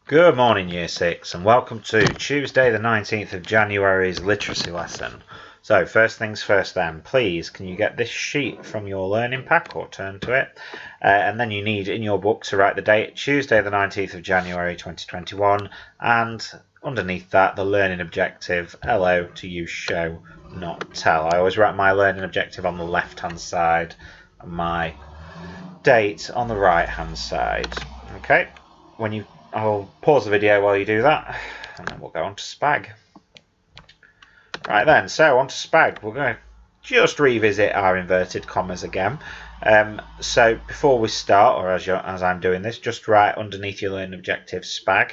Good morning, Year 6, and welcome to Tuesday the 19th of January's literacy lesson. So, first things first then, please, can you get this sheet from your learning pack or turn to it? And then you need in your book to write the date, Tuesday the 19th of January 2021, and underneath that, the learning objective, LO, to use show, not tell. I always write my learning objective on the left-hand side and my date on the right-hand side. Okay, I'll pause the video while you do that, and then we'll go on to SPAG. Right then, so on to SPAG. We're going to just revisit our inverted commas again. So before we start, or as I'm doing this, just write underneath your learning objective SPAG,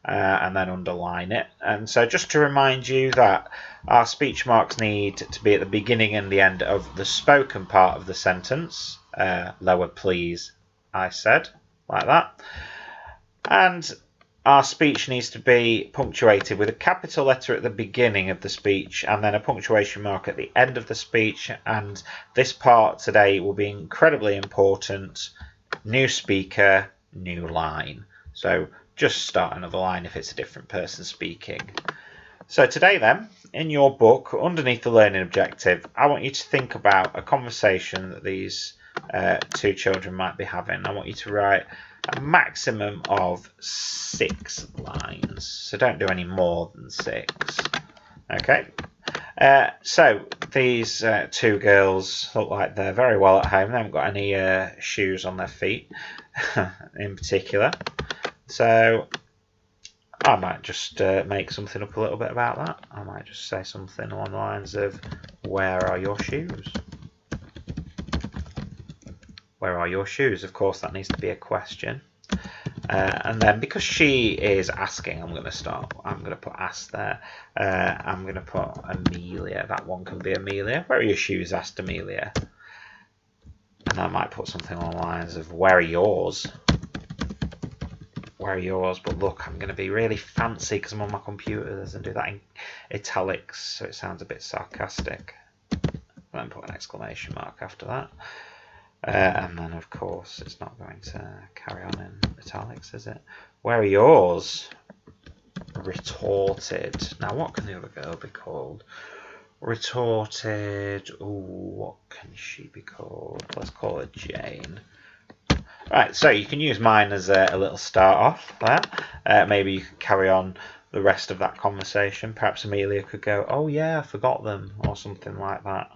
and then underline it. And so just to remind you that our speech marks need to be at the beginning and the end of the spoken part of the sentence. Lower please, I said, like that. And our speech needs to be punctuated with a capital letter at the beginning of the speech and then a punctuation mark at the end of the speech. And this part today will be incredibly important. New speaker, new line. So just start another line if it's a different person speaking. So today then, in your book, underneath the learning objective, I want you to think about a conversation that these two children might be having. I want you to write a maximum of 6 lines, so don't do any more than 6. Okay, so these two girls look like they're very well at home. They haven't got any shoes on their feet in particular, so I might just make something up a little bit about that. I might just say something along the lines of, where are your shoes? Where are your shoes? Of course, that needs to be a question. And then because she is asking, I'm going to put ask there. I'm going to put Amelia. That one can be Amelia. Where are your shoes? Asked Amelia. And I might put something along the lines of, where are yours? Where are yours? But look, I'm going to be really fancy because I'm on my computer and do that in italics so it sounds a bit sarcastic. And then put an exclamation mark after that. And then, of course, it's not going to carry on in italics, is it? Where are yours? Retorted. Now, what can the other girl be called? Retorted. Ooh, what can she be called? Let's call her Jane. Right, so you can use mine as a little start off there. Maybe you could carry on the rest of that conversation. Perhaps Amelia could go, oh yeah, I forgot them, or something like that.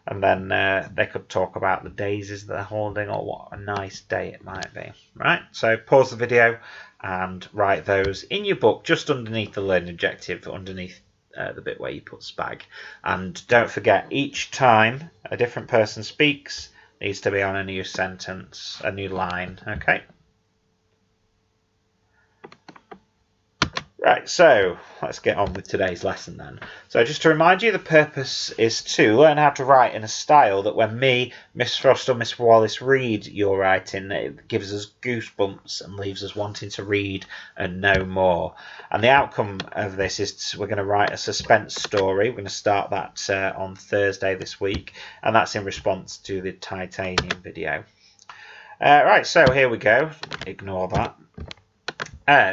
And then they could talk about the daisies that they're holding, or what a nice day it might be. Right, so pause the video and write those in your book just underneath the learning objective, underneath the bit where you put SPAG. And don't forget, each time a different person speaks needs to be on a new sentence, a new line, okay? Right, so let's get on with today's lesson then. So just to remind you, the purpose is to learn how to write in a style that when me, Miss Frost or Miss Wallace read your writing, it gives us goosebumps and leaves us wanting to read and know more. And the outcome of this is we're going to write a suspense story. We're going to start that on Thursday this week, and that's in response to the titanium video. Right, so here we go. Ignore that.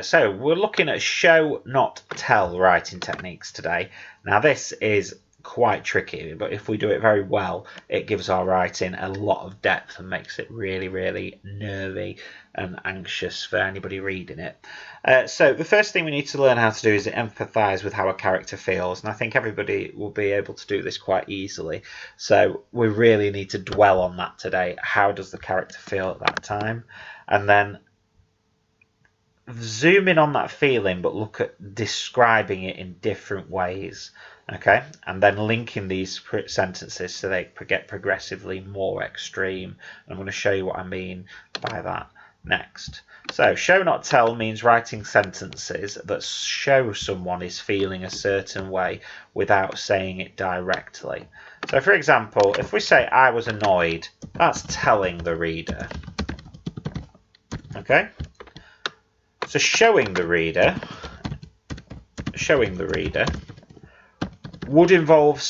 So we're looking at show, not tell writing techniques today. Now this is quite tricky, but if we do it very well, it gives our writing a lot of depth and makes it really, really nervy and anxious for anybody reading it. So the first thing we need to learn how to do is empathise with how a character feels, and I think everybody will be able to do this quite easily. So we really need to dwell on that today. How does the character feel at that time? And then zoom in on that feeling, but look at describing it in different ways, okay? And then linking these sentences so they get progressively more extreme. I'm going to show you what I mean by that next. So show, not tell means writing sentences that show someone is feeling a certain way without saying it directly. So for example, if we say I was annoyed, that's telling the reader, okay? So showing the reader would involve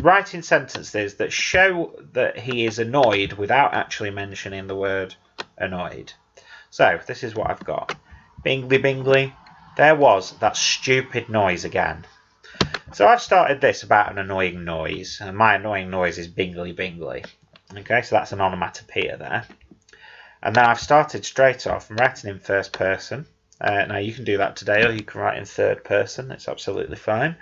writing sentences that show that he is annoyed without actually mentioning the word annoyed. So this is what I've got. Bingly bingly. There was that stupid noise again. So I've started this about an annoying noise, and my annoying noise is bingly bingly. Okay, so that's an onomatopoeia there. And then I've started straight off. I'm writing in first person. Now you can do that today, or you can write in third person. It's absolutely fine.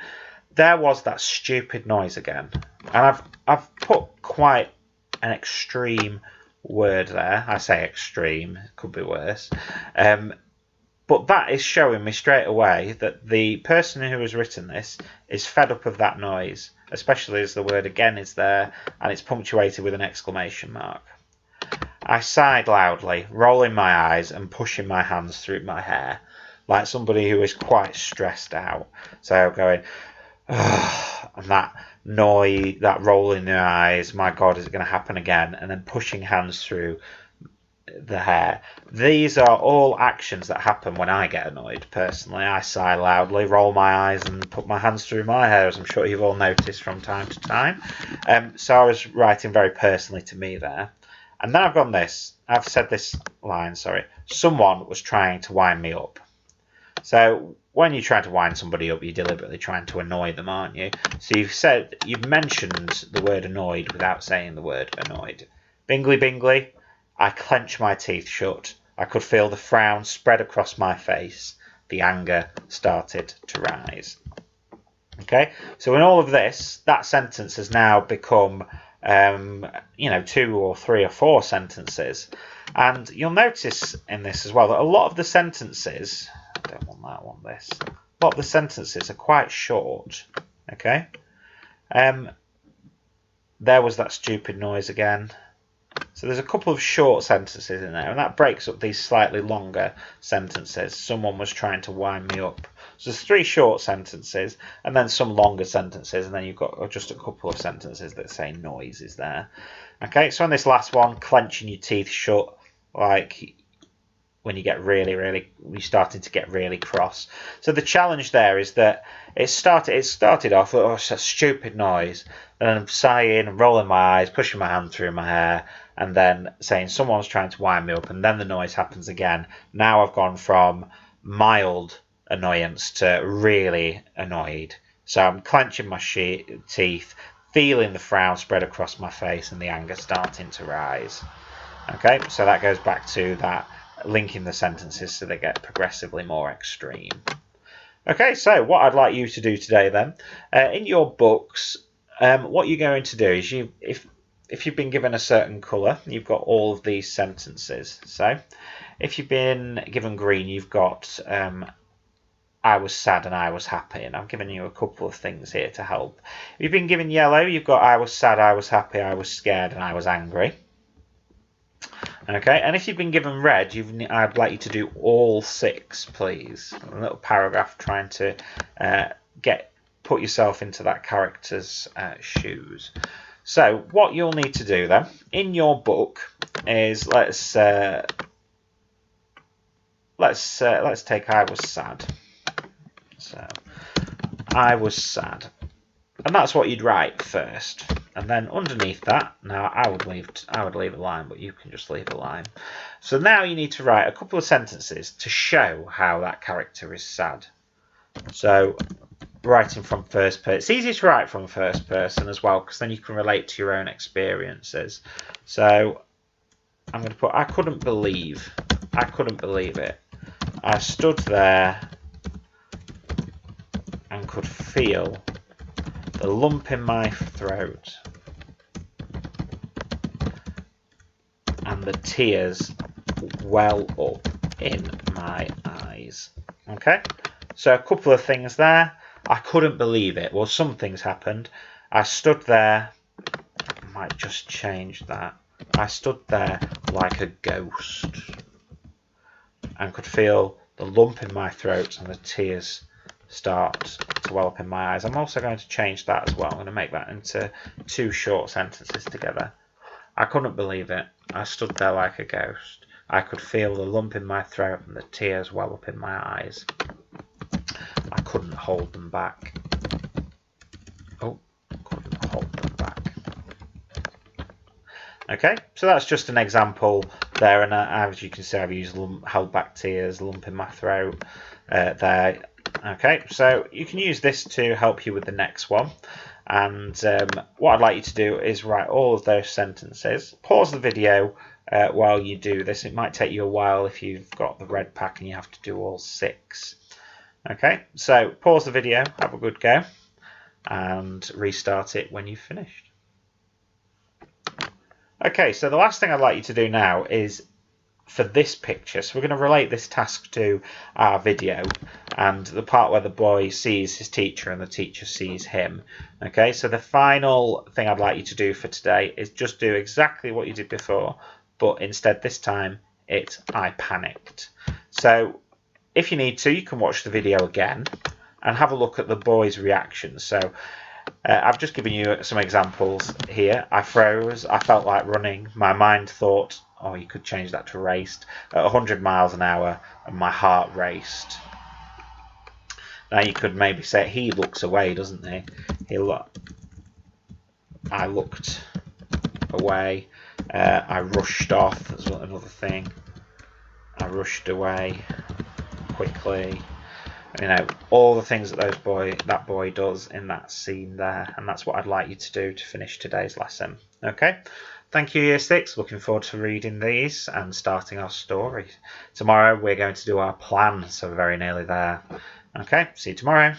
There was that stupid noise again, and I've put quite an extreme word there. I say extreme, it could be worse. But that is showing me straight away that the person who has written this is fed up of that noise, especially as the word again is there and it's punctuated with an exclamation mark. I sighed loudly, rolling my eyes and pushing my hands through my hair, like somebody who is quite stressed out. So going, and that noise, that roll in the eyes, my God, is it going to happen again? And then pushing hands through the hair. These are all actions that happen when I get annoyed. Personally, I sigh loudly, roll my eyes, and put my hands through my hair, as I'm sure you've all noticed from time to time. So I was writing very personally to me there. And then I've said this line, sorry. Someone was trying to wind me up. So when you're trying to wind somebody up, you're deliberately trying to annoy them, aren't you? So you've mentioned the word annoyed without saying the word annoyed. Bingly bingly. I clenched my teeth shut. I could feel the frown spread across my face. The anger started to rise. Okay, so in all of this, that sentence has now become, 2 or 3 or 4 sentences. And you'll notice in this as well that a lot of the sentences, I don't want that, I want this. A lot of the sentences are quite short. Okay, there was that stupid noise again. So there's a couple of short sentences in there, and that breaks up these slightly longer sentences. Someone was trying to wind me up. So there's 3 short sentences, and then some longer sentences, and then you've got just a couple of sentences that say noise is there. Okay, so on this last one, clenching your teeth shut, like when you get you're starting to get really cross. So the challenge there is that it started off, oh, it's a stupid noise, and I'm sighing and rolling my eyes, pushing my hand through my hair, and then saying someone's trying to wind me up, and then the noise happens again. Now I've gone from mild annoyance to really annoyed. So I'm clenching my teeth, feeling the frown spread across my face and the anger starting to rise. Okay, so that goes back to that linking the sentences so they get progressively more extreme. Okay, so what I'd like you to do today then, in your books, what you're going to do is if you've been given a certain colour, you've got all of these sentences. So if you've been given green, you've got I was sad and I was happy, and I've given you a couple of things here to help. If you've been given yellow, you've got I was sad, I was happy, I was scared, and I was angry. Okay, and if you've been given red, I'd like you to do all 6, please. A little paragraph trying to put yourself into that character's shoes. So what you'll need to do then in your book is let's take I was sad. So I was sad, and that's what you'd write first. And then underneath that, now I would leave a line, but you can just leave a line. So now you need to write a couple of sentences to show how that character is sad. So writing from first person. It's easy to write from first person as well, because then you can relate to your own experiences. So I'm going to put, I couldn't believe it. I stood there and could feel the lump in my throat and the tears well up in my eyes. Okay, so a couple of things there. I couldn't believe it. Well, some things happened. I stood there. I might just change that. I stood there like a ghost and could feel the lump in my throat and the tears start to well up in my eyes. I'm also going to change that as well. I'm going to make that into 2 short sentences together. I couldn't believe it. I stood there like a ghost. I could feel the lump in my throat and the tears well up in my eyes. I couldn't hold them back. Couldn't hold them back. Okay, so that's just an example there, and as you can see, I've used held back tears, lump in my throat there. Okay, so you can use this to help you with the next one. And what I'd like you to do is write all of those sentences. Pause the video while you do this. It might take you a while if you've got the red pack and you have to do all 6. Okay, so pause the video, have a good go, and restart it when you've finished. Okay, so the last thing I'd like you to do now is for this picture. So we're going to relate this task to our video and the part where the boy sees his teacher and the teacher sees him. Okay, so the final thing I'd like you to do for today is just do exactly what you did before, but instead this time it's I panicked. So if you need to, you can watch the video again and have a look at the boy's reaction. So I've just given you some examples here. I froze, I felt like running, my mind thought, oh, you could change that to raced, at 100 miles an hour, and my heart raced. Now you could maybe say, he looks away, doesn't he? I looked away, I rushed off, that's another thing. I rushed away quickly. You know, all the things that that boy does in that scene there, and that's what I'd like you to do to finish today's lesson. Okay, thank you, Year 6. Looking forward to reading these and starting our story. Tomorrow we're going to do our plan, so we're very nearly there. Okay, see you tomorrow.